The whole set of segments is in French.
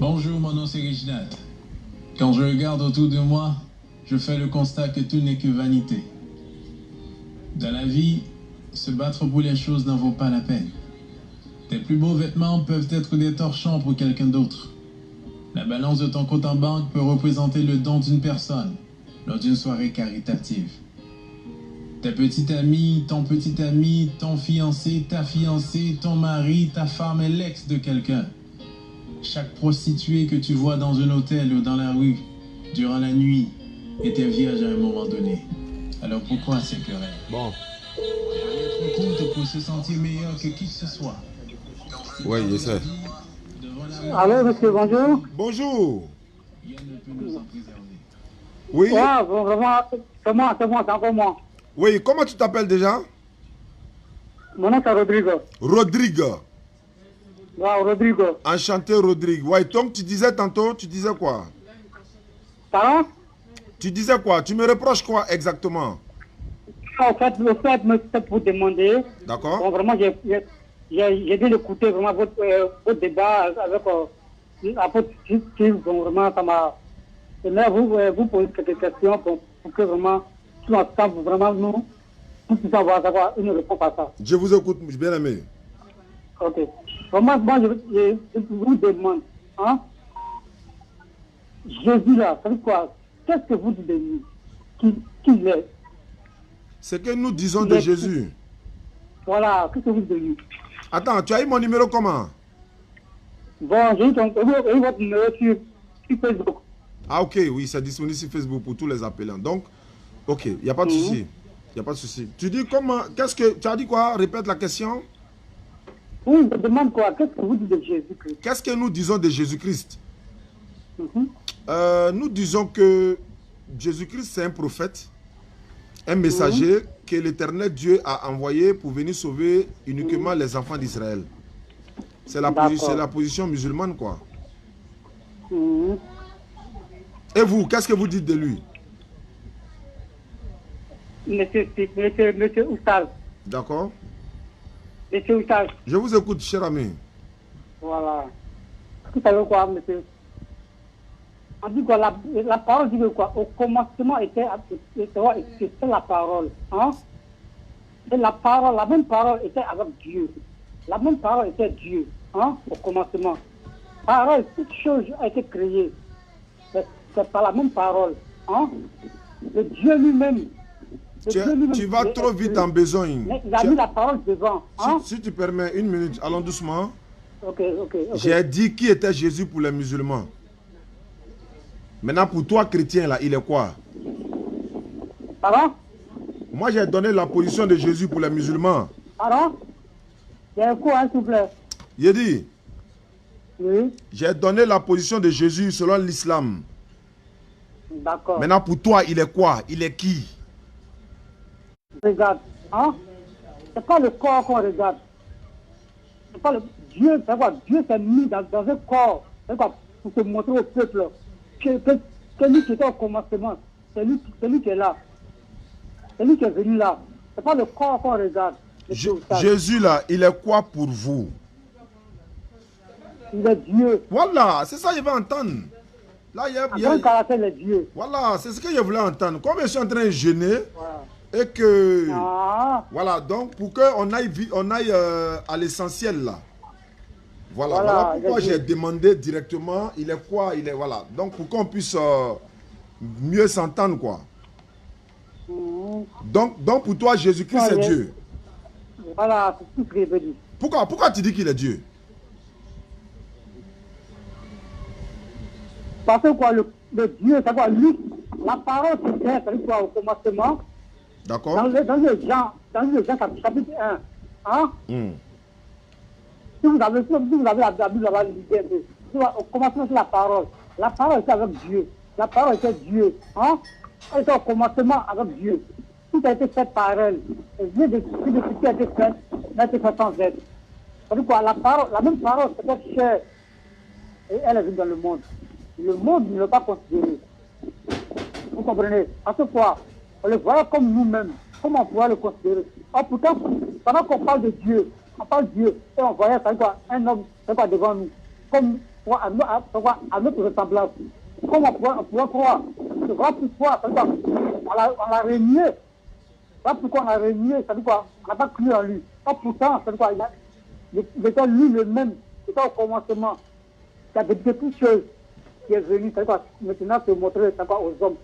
Bonjour, mon nom c'est Reginald. Quand je regarde autour de moi, je fais le constat que tout n'est que vanité. Dans la vie, se battre pour les choses n'en vaut pas la peine. Tes plus beaux vêtements peuvent être des torchons pour quelqu'un d'autre. La balance de ton compte en banque peut représenter le don d'une personne lors d'une soirée caritative. Ta petite amie, ton fiancé, ta fiancée, ton mari, ta femme est l'ex de quelqu'un. Chaque prostituée que tu vois dans un hôtel ou dans la rue, durant la nuit, était vierge à un moment donné. Alors pourquoi ces querelles? Bon. Être courte pour se sentir meilleur que qui que ce soit. Oui, je sais. Allô, monsieur, bonjour. Bonjour. Rien ne peut nous en préserver. Oui. Ouais, bon, vraiment, c'est moi, c'est encore moi. Oui, comment tu t'appelles déjà? Mon nom c'est Rodrigo. Rodrigue. Ouais, Rodrigo. Enchanté, Rodrigue. Ouais, donc tu disais tantôt, tu disais quoi? Pardon? Tu disais quoi? Tu me reproches quoi exactement? En fait, le fait me fait pour demander. D'accord. Bon, vraiment, j'ai bien écouté vraiment votre débat avec la votre justice. Donc, vraiment, ça m'a. J'aimerais vous poser quelques questions pour que vraiment, tout ensemble, vraiment, nous puissions avoir une réponse à ça. Je vous écoute, bien aimé. Ok. Vraiment, moi, je vous demande, hein? Jésus là, ça veut dire quoi? Qu'est-ce que vous dites de lui? Qui il est? C'est que nous disons de Jésus. Voilà, qu'est-ce que vous dites de lui? Attends, tu as eu mon numéro comment? Bon, j'ai eu votre numéro sur Facebook. Ah ok, oui, c'est disponible sur Facebook pour tous les appelants. Donc, ok, il n'y a pas de souci. Il n'y a pas de souci. Tu dis comment? Qu'est-ce que... Tu as dit quoi? Répète la question. Oui, je demande quoi? Qu'est-ce que vous dites de Jésus-Christ? Qu'est-ce que nous disons de Jésus-Christ? Nous disons que Jésus-Christ, c'est un prophète, un messager que l'Éternel Dieu a envoyé pour venir sauver uniquement les enfants d'Israël. C'est la position musulmane, quoi. Et vous, qu'est-ce que vous dites de lui? Monsieur Oustal. D'accord. Monsieur Oustal. Je vous écoute, cher ami. Voilà. Vous savez quoi, monsieur? On dit que la parole dit que quoi? Au commencement était la parole. Hein? Et la parole, la même parole était avec Dieu. La même parole était Dieu. Hein? Au commencement. Parole, toute chose a été créée. C'est par la même parole. Hein? Le Dieu lui-même. Tu vas trop vite en besogne. Il a mis la parole devant. Hein? Si tu permets, une minute, allons doucement. Ok. J'ai dit qui était Jésus pour les musulmans. Maintenant, pour toi, chrétien, là, il est quoi? Pardon? Moi, j'ai donné la position de Jésus pour les musulmans. Pardon? Il y a un coup, hein, s'il vous plaît. J'ai dit, oui. J'ai donné la position de Jésus selon l'islam. D'accord. Maintenant, pour toi, il est quoi? Il est qui? Regarde, hein? C'est pas le corps qu'on regarde. C'est pas le Dieu, c'est quoi? Dieu s'est mis dans un corps, c'est quoi? Pour se montrer au peuple que lui qui était au commencement, c'est lui qui est là. C'est lui qui est venu là. C'est pas le corps qu'on regarde. Jésus là, il est quoi pour vous? Il est Dieu. Voilà, c'est ça que je veux entendre. Là, un caractère est Dieu. Voilà, c'est ce que je voulais entendre. Comme je suis en train de gêner, et que... Voilà, donc pour qu'on aille à l'essentiel là. Voilà pourquoi j'ai demandé directement, il est quoi, il est... Voilà, donc pour qu'on puisse mieux s'entendre, quoi. Donc pour toi, Jésus-Christ, c'est Dieu. Voilà, c'est tout ce que je veux dire. Pourquoi tu dis qu'il est Dieu? Parce que quoi, le Dieu, c'est quoi, lui, la parole c'était, c'est quoi, au commencement. D'accord. Dans le Jean chapitre 1, hein? Si vous avez la Bible là-bas, au commencement, c'est la parole. La parole était avec Dieu. La parole était Dieu. Hein? Elle était au commencement avec Dieu. Tout a été fait par elle. Et Dieu de ce qui a été fait, n'a été fait sans elle. C'est quoi, la même parole, c'était chère. Et elle est venue dans le monde. Le monde ne l'a pas considéré. Vous comprenez? À ce point, on le voit comme nous-mêmes. Comment on pourrait le considérer? Or, pourtant, pendant qu'on parle de Dieu, on parle de Dieu, et on voyait ça, quoi, un homme, c'est quoi, devant nous, comme à notre ressemblance. Comment on pourrait croire? Voilà pourquoi on l'a régné. Voilà pourquoi on l'a régné, ça veut dire quoi? On n'a pas cru en lui. Or, pourtant, ça veut dire quoi? Il était lui le même, c'était au commencement. Il y a des petites choses qui est venu, ça veut dire quoi? Maintenant se montrer, ça veut dire aux hommes.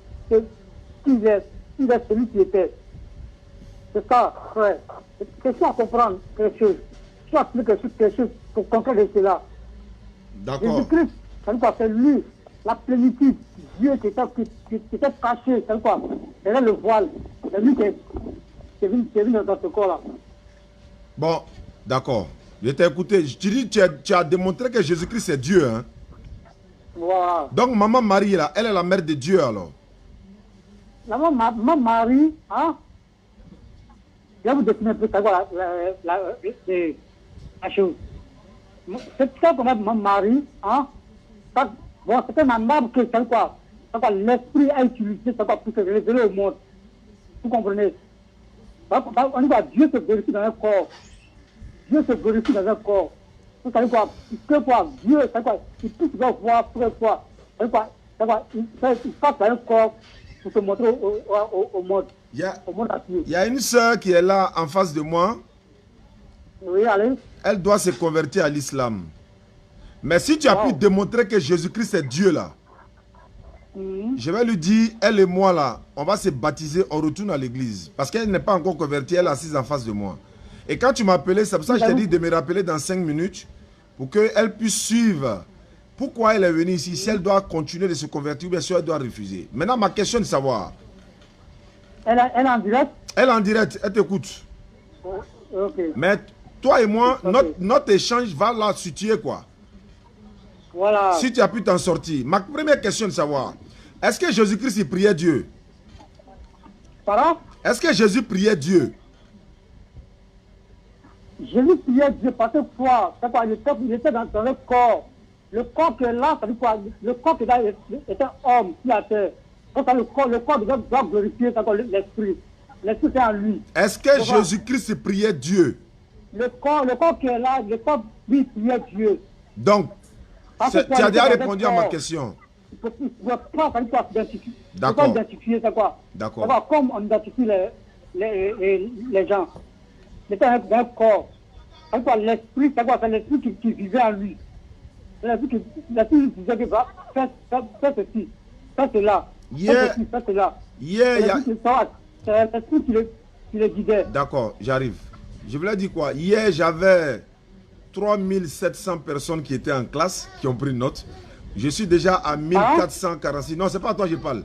Qu'il est celui qui était. C'est ça, frère. C'est ça à comprendre quelque chose. Tu appliques quelque chose pour comprendre cela. D'accord. Jésus-Christ, ça veut dire quoi? C'est lui, la plénitude. Dieu qui était caché, c'est quoi? C'est là le voile. C'est lui qui est venu dans ce corps-là. Bon, d'accord. Je t'ai écouté. Tu dis, tu as démontré que Jésus-Christ est Dieu, hein? Voilà. Donc, maman Marie, là, elle est la mère de Dieu, alors? La maman Marie, hein? Je vais vous définir un peu la chose. C'est ça qu'on a maman Marie, hein? Bon, c'est un arbre que, c'est quoi? L'esprit a utilisé, c'est quoi? Pour se révéler au monde. Vous comprenez? On dit quoi? Dieu se glorifie dans un corps. Dieu se glorifie dans un corps. Vous savez quoi? Que quoi? Dieu, c'est quoi? Il peut se voir pour quoi? C'est quoi? Il passe dans un corps pour se montrer au monde. Il y a une sœur qui est là en face de moi. Oui, allez. Elle doit se convertir à l'islam. Mais si tu as pu démontrer que Jésus-Christ est Dieu là, je vais lui dire, elle et moi là, on va se baptiser, on retourne à l'église. Parce qu'elle n'est pas encore convertie, elle est assise en face de moi. Et quand tu m'as appelé, c'est pour ça que je t'ai dit de me rappeler dans 5 minutes pour qu'elle puisse suivre. Pourquoi elle est venue ici, si elle doit continuer de se convertir ou bien si elle doit refuser. Maintenant, ma question est de savoir. Elle est en direct? Elle est en direct, elle t'écoute. Ok. Mais toi et moi, notre échange va la situer quoi. Voilà. Si tu as pu t'en sortir. Ma première question est de savoir, est-ce que Jésus-Christ priait Dieu? Pardon? Est-ce que Jésus priait Dieu? Jésus priait Dieu parce que quoi? Il était dans le corps. Le corps qui est là, ça veut dire quoi? Le corps qui est là est un homme qui a terre. Le corps doit glorifier l'esprit. L'esprit est en lui. Est-ce que Jésus-Christ priait Dieu? Le corps qui est là, le corps lui priait Dieu. Donc, tu as déjà répondu à ma question. D'accord. D'accord. Comme on identifie les gens. C'est un corps. L'esprit, c'est l'esprit qui vivait en lui. L'esprit qui disait que fais ceci, fais cela, fais cela. C'est l'esprit qui le guidait. D'accord, j'arrive. Je voulais dire quoi? Hier, j'avais 3700 personnes qui étaient en classe, qui ont pris note. Je suis déjà à 1446. Non, c'est pas à toi que je parle.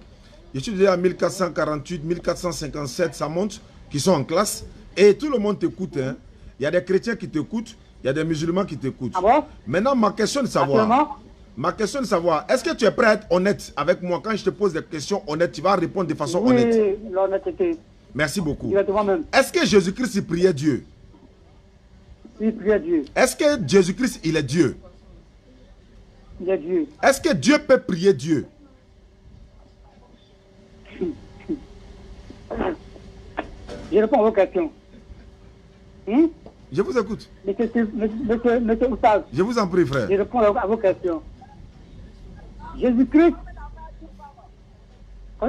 Je suis déjà à 1448, 1457, ça monte, qui sont en classe. Et tout le monde t'écoute. Hein. Il y a des chrétiens qui t'écoutent, il y a des musulmans qui t'écoutent. Ah bon? Maintenant, ma question est de savoir, est-ce que tu es prêt à être honnête avec moi? Quand je te pose des questions honnêtes, tu vas répondre de façon honnête. Oui, l'honnêteté. Merci beaucoup. Même. Est-ce que Jésus-Christ priait Dieu? Il priait Dieu. Est-ce que Jésus-Christ, il est Dieu? Il est Dieu. Est-ce que Dieu peut prier Dieu? Je réponds à vos questions. Je vous écoute. Monsieur Oussaz. Je vous en prie, frère. Je réponds à vos questions. Jésus-Christ,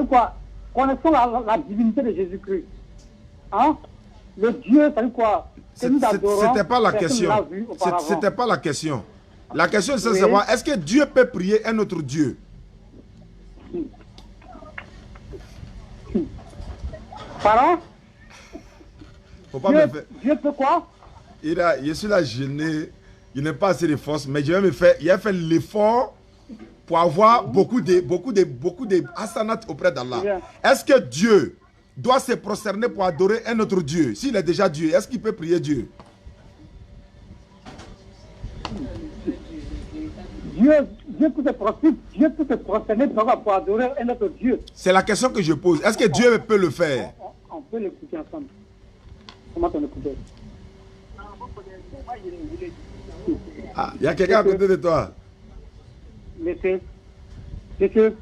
quoi? Connaissons la divinité de Jésus-Christ. Hein? Le Dieu, ça veut quoi? C'était pas la question. C'était pas la question. La question c'est de savoir, est-ce que Dieu peut prier un autre Dieu? Pardon? Faut pas me faire... Dieu peut quoi? Je suis là gêné. Il n'a pas assez de force, mais il a fait l'effort pour avoir beaucoup de asanat auprès d'Allah. Est-ce que Dieu doit se prosterner pour adorer un autre Dieu? S'il est déjà Dieu, est-ce qu'il peut prier Dieu? Dieu peut se prosterner pour adorer un autre Dieu. C'est la question que je pose. Est-ce que Dieu peut le faire? On peut l'écouter ensemble. Comment on écoute? Ah, il y a quelqu'un à côté de toi. Monsieur, s'il te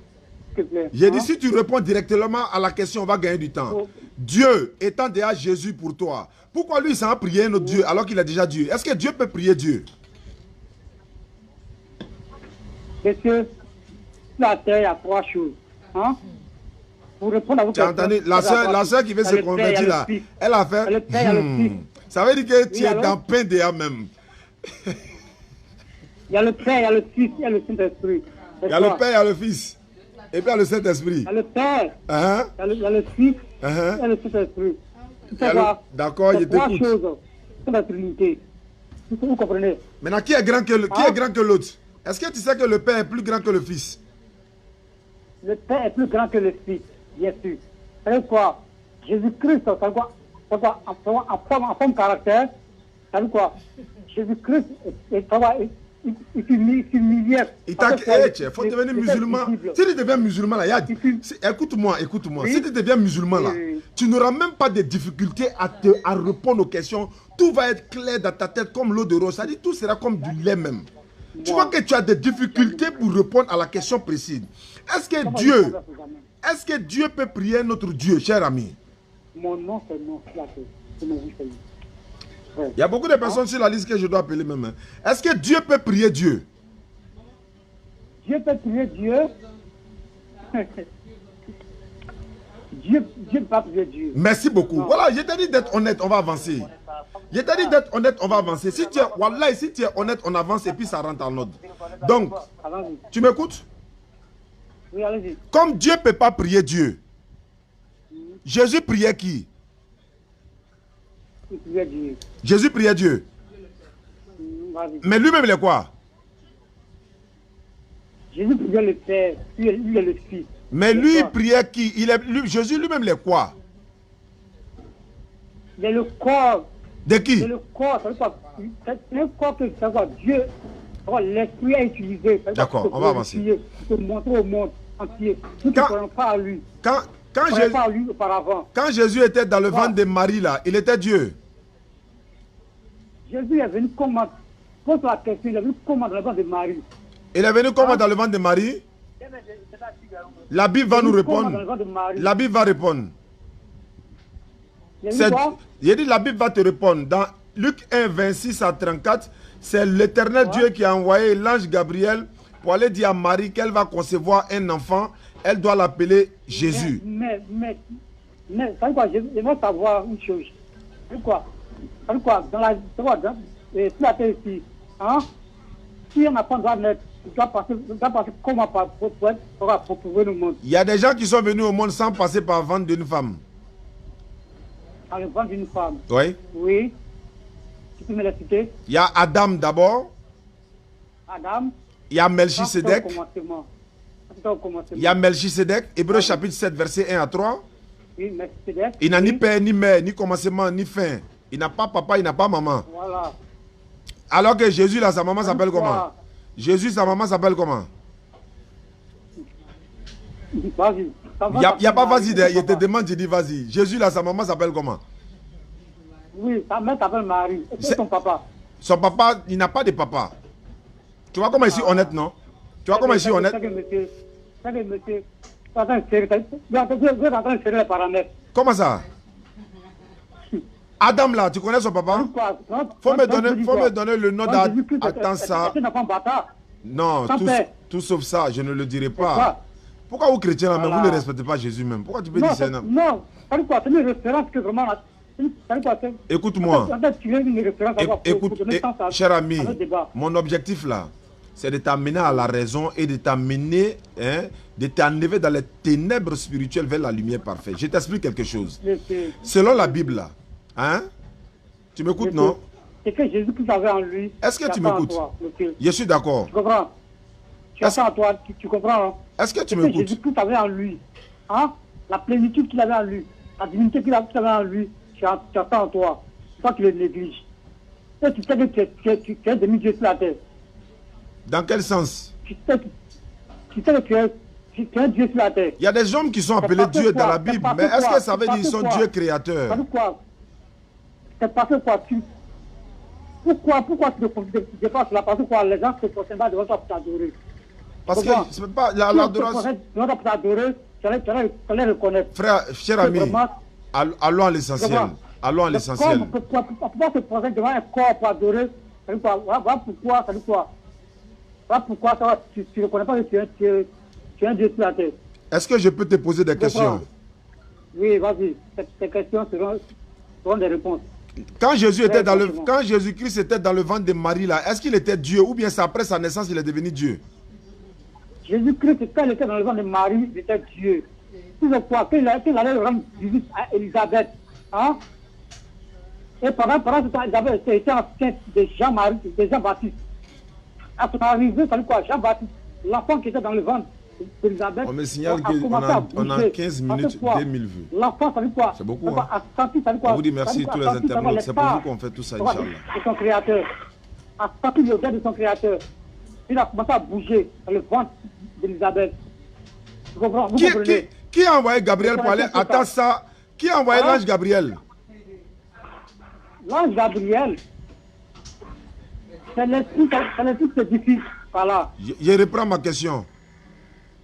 plaît. J'ai dit, si tu réponds directement à la question, on va gagner du temps. Dieu étant déjà Jésus pour toi, pourquoi lui, il s'en a prié un autre Dieu alors qu'il est déjà Dieu? Est-ce que Dieu peut prier Dieu? Monsieur, sur la terre, il y a 3 choses. Hein? Pour répondre à vos questions. Tu as entendu? La soeur qui veut se convertir là, elle a fait. Le père, il y a le fils. Ça veut dire que tu es dans pain déjà même. Il y a le Père, il y a le Fils, il y a le Saint-Esprit. Il y a le Père, il y a le Fils. Et puis il y a le Saint-Esprit. Il y a le Père, il y a le Fils, il y a le Saint-Esprit. D'accord, je t'écoute. 3 choses. C'est la Trinité. Vous comprenez? Maintenant, qui est grand que l'autre? Est-ce que tu sais que le Père est plus grand que le Fils? Le Père est plus grand que le Fils, bien sûr. C'est quoi? Jésus-Christ, c'est quoi? En forme caractère, c'est quoi? Jésus-Christ il s'humilie. Il faut devenir musulman. Si tu deviens musulman, là, écoute-moi. Oui. Si tu deviens musulman, là, tu n'auras même pas de difficulté à répondre aux questions. Tout va être clair dans ta tête comme l'eau de rose. Ça dit, tout sera comme du lait même. Tu vois que tu as des difficultés pour répondre à la question précise. Est-ce que Dieu peut prier notre Dieu, cher ami? Mon nom, c'est non. Il y a beaucoup de personnes sur la liste que je dois appeler même. Est-ce que Dieu peut prier Dieu? Dieu peut prier Dieu. Dieu peut pas prier Dieu. Merci beaucoup. Non. Voilà, je t'ai dit d'être honnête, on va avancer. Je t'ai dit d'être honnête, on va avancer. Si tu es honnête, on avance et puis ça rentre en ordre. Donc, tu m'écoutes? Oui, allez-y. Comme Dieu ne peut pas prier Dieu, Jésus priait qui? Jésus priait Dieu. Mais lui-même, il est quoi? Jésus priait le Père, lui est le Fils. Mais lui, il priait qui? Jésus lui-même, il est quoi? Il est le corps. De qui? Il est le corps. C'est un corps que Dieu, l'Esprit a utilisé. D'accord, on va avancer. Pour montrer au monde entier. Nous ne croyons pas à lui. Quand Jésus était dans le ventre de Marie, là, il était Dieu. Jésus est venu comment? Pose la question, il est venu comment dans le ventre de Marie? Il est venu comment dans le ventre de Marie? La Bible va nous répondre. La Bible va répondre. J'ai dit la Bible va te répondre. Dans Luc 1, 26 à 34, c'est l'Éternel Dieu qui a envoyé l'ange Gabriel pour aller dire à Marie qu'elle va concevoir un enfant. Elle doit l'appeler Jésus. Mais, c'est quoi? Je veux savoir une chose. C'est quoi? Dans la terre ici, hein? Si un enfant doit naître, il doit passer comment pour prouver le monde? Il y a des gens qui sont venus au monde sans passer par le ventre d'une femme. Par le ventre d'une femme? Oui. Oui. Tu peux me l'expliquer? Il y a Adam d'abord. Adam. Il y a Melchisedec. Il y a Melchisedec, Hébreux chapitre 7, verset 1 à 3. Oui, Melchisedec. Il n'a ni père, ni mère, ni commencement, ni fin. Il n'a pas papa, il n'a pas maman. Voilà. Alors que Jésus, là, sa maman s'appelle comment? Jésus, sa maman s'appelle comment? Vas-y. Il n'y a pas vas-y, je te demande, je dis vas-y. Jésus, là, sa maman s'appelle comment? Oui, sa mère s'appelle Marie. Et c'est son papa? Son papa, il n'a pas de papa. Tu vois comment il est honnête, non? Tu vois comment il est honnête? Comment ça? Adam là, tu connais son papa? Faut me donner le nom d'Adam. Attends ça. Non, tout sauf ça, je ne le dirai pas. Pourquoi vous chrétiens là, mais vous ne respectez pas Jésus même? Pourquoi tu peux dire ça? Non, c'est une référence que vraiment... Écoute-moi. Écoute, cher ami, mon objectif là, c'est de t'amener à la raison et de t'amener, de t'enlever dans les ténèbres spirituelles vers la lumière parfaite. Je t'explique quelque chose. Selon la Bible là, hein? Tu m'écoutes, non? C'est que Jésus-Christ avait en lui. Est-ce que tu m'écoutes? Je suis d'accord. Tu comprends? Tu as ça en toi, tu comprends? Hein? Est-ce que tu m'écoutes? Jésus-Christ avait en lui. Hein? La plénitude qu'il avait en lui. La divinité qu'il avait en lui. Tu as ça en toi. Toi qui le négliges. Et tu sais que tu es demi-dieu sur la terre. Dans quel sens? Tu sais que tu es un Dieu sur la terre. Il y a des hommes qui sont appelés Dieu dans la Bible, mais est-ce que ça veut dire qu'ils sont Dieu créateurs? C'est parce que quoi? Pourquoi tu ne dépasses là? Parce que quoi? Les gens se prosterment pas devant toi pour t'adorer. Parce que ce n'est pas l'adoration. Devant toi pour t'adorer, tu allais reconnaître. Frère, cher ami, allons à l'essentiel. Allons à l'essentiel. Pourquoi se poser devant un corps pour adorer? Pourquoi? Ça dit quoi? Voilà pourquoi tu ne reconnais pas que tu es un Dieu sur la terre. Est-ce que je peux te poser des questions? Oui, vas-y. Ces questions seront des réponses. Quand Jésus-Christ était dans le ventre de Marie, là, est-ce qu'il était Dieu ou bien c'est après sa naissance qu'il est devenu Dieu? Jésus-Christ, quand il était dans le ventre de Marie, il était Dieu. Tout le fois, quand il allait rendre visite à Élisabeth, hein? Et pendant ce temps, Élisabeth était enceinte de Jean-Baptiste. À son arrivée, ça veut quoi? Jean-Baptiste, l'enfant qui était dans le ventre d'Élisabeth, on me signale qu'on a 15 minutes, 2000 vues. L'enfant, ça veut quoi? C'est beaucoup, hein? On vous dit merci tous les internautes. C'est pour vous qu'on fait tout ça, Inch'Allah. De son créateur. À sortir le deuil de son créateur. Il a commencé à bouger dans le ventre d'Élisabeth. Vous comprenez? Qui a envoyé Gabriel pour aller? Attends ça. Qui a envoyé l'ange Gabriel? L'ange Gabriel, c'est l'esprit qui s'édifie. Voilà. Je reprends ma question.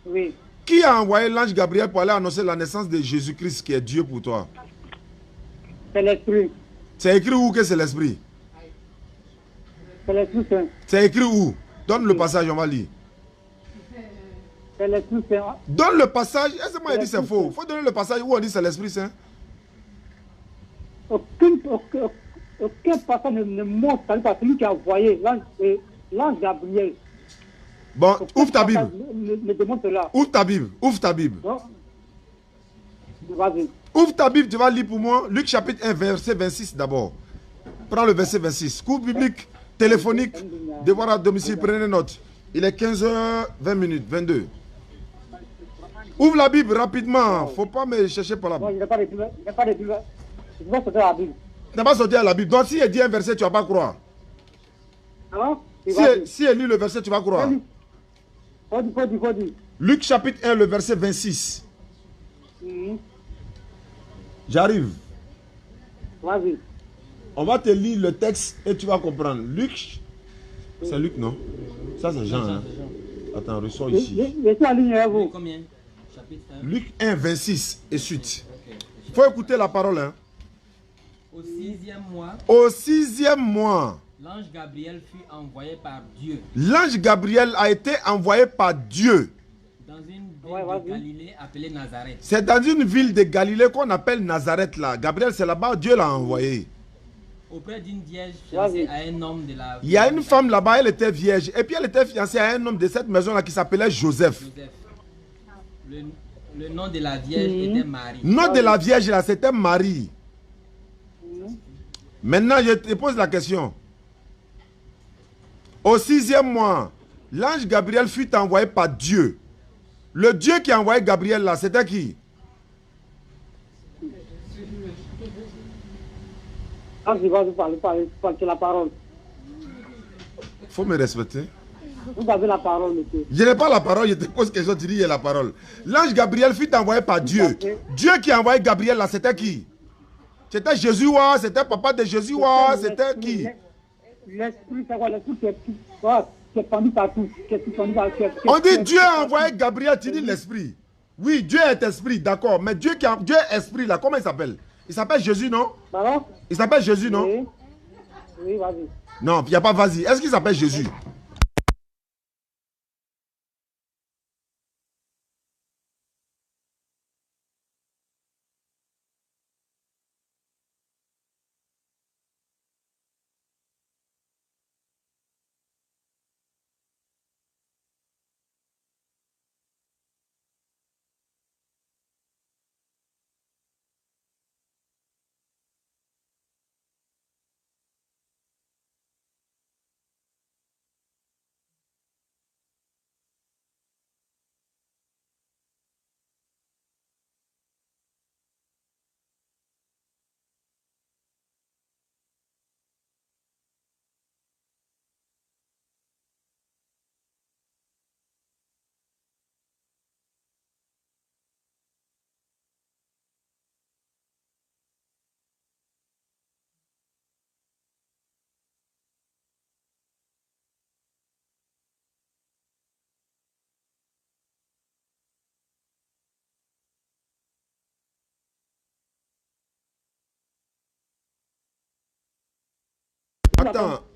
Oui. Qui a envoyé l'ange Gabriel pour aller annoncer la naissance de Jésus-Christ qui est Dieu pour toi? C'est l'esprit. C'est écrit où que c'est l'esprit? C'est l'esprit saint. C'est écrit où? Donne le passage, on va lire. C'est l'esprit saint. Donne le passage. Est-ce que moi il dit c'est faux? Il faut donner le passage où on dit c'est l'esprit saint. Aucun passage ne montre celui qui a envoyé l'ange Gabriel. Bon, ouvre ta Bible. Ne démontre là. Ouvre ta Bible. Ouvre ta Bible. Vas-y. Ouvre ta Bible, tu vas lire pour moi. Luc chapitre 1, verset 26 d'abord. Prends le verset 26. Cours biblique, téléphonique, devoir à domicile, prenez note. Il est 15h20, 22. Ouvre la Bible rapidement. Faut pas me chercher par la Bible. Non, il n'y a pas de Bible. Il n'y a pas de Bible. Je vais sortir la Bible. Tu n'as pas sorti à la Bible. Donc si elle dit un verset, tu ne vas pas croire. Alors, si elle lit le verset, tu vas croire. Faut dire. Luc chapitre 1, le verset 26. J'arrive. Vas-y. On va te lire le texte et tu vas comprendre. Luc. C'est Luc, non? Ça, c'est Jean. Hein? Attends, ressors ici. Je suis en ligne avec vous. Combien? Chapitre 1. Luc 1, 26 et suite. Il faut écouter la parole. Hein? Au 6e mois. Au 6e mois. L'ange Gabriel fut envoyé par Dieu. L'ange Gabriel a été envoyé par Dieu. Dans une ville de Galilée appelée Nazareth. C'est dans une ville de Galilée qu'on appelle Nazareth là. Gabriel, c'est là-bas, Dieu l'a envoyé. Auprès d'une vierge fiancée à un homme de la... Il y a une femme là-bas, elle était vierge. Et puis elle était fiancée à un homme de cette maison là qui s'appelait Joseph. Le nom de la vierge était Marie. Le nom de la vierge là, c'était Marie. Maintenant, je te pose la question. Au 6e mois, l'ange Gabriel fut envoyé par Dieu. Le Dieu qui a envoyé Gabriel là, c'était qui? Vas-y, parler la parole. Il faut me respecter. Vous avez la parole, monsieur. Je n'ai pas la parole, je te pose question, tu dis il y a la parole. L'ange Gabriel fut envoyé par Dieu. Dieu qui a envoyé Gabriel là, c'était qui? C'était Jésus, c'était papa de Jésus, c'était qui? L'esprit, c'est quoi? L'esprit qui est pendu partout. On dit Dieu a envoyé Gabriel, tu dis l'esprit. Oui, Dieu est esprit, d'accord. Mais Dieu est esprit là, comment il s'appelle? Il s'appelle Jésus, non? Pardon? Il s'appelle Jésus, non? Oui, vas-y. Non, il n'y a pas vas-y. Est-ce qu'il s'appelle Jésus?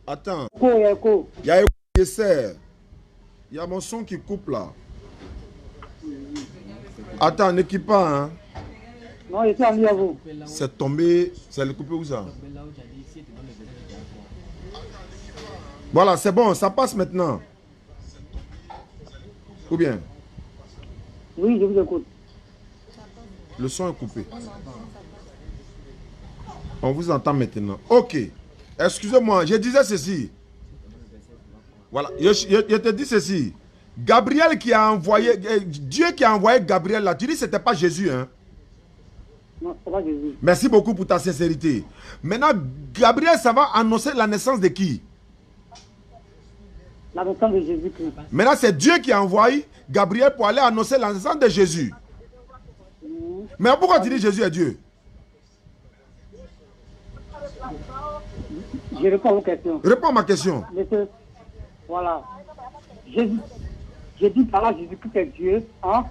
Attends. Il y a Yeser. Il y a mon son qui coupe là. Attends, n'équipe pas, hein. Non, il était en ligne à vous. C'est tombé. C'est le coupé où ça? Voilà, c'est bon, ça passe maintenant. Ou bien? Oui, je vous écoute. Le son est coupé. On vous entend maintenant. Ok. Excusez-moi, je disais ceci. Voilà, je te dis ceci. Gabriel qui a envoyé, Dieu qui a envoyé Gabriel là, tu dis que ce n'était pas Jésus, hein? Non, ce n'est pas Jésus. Merci beaucoup pour ta sincérité. Maintenant, Gabriel, ça va annoncer la naissance de qui? La naissance de Jésus-Christ. Maintenant, c'est Dieu qui a envoyé Gabriel pour aller annoncer la naissance de Jésus. Mais pourquoi tu dis Jésus est Dieu? Je réponds à vos questions. Réponds à ma question. Monsieur, voilà. J'ai dit par là Jésus-Christ est Dieu. Hein?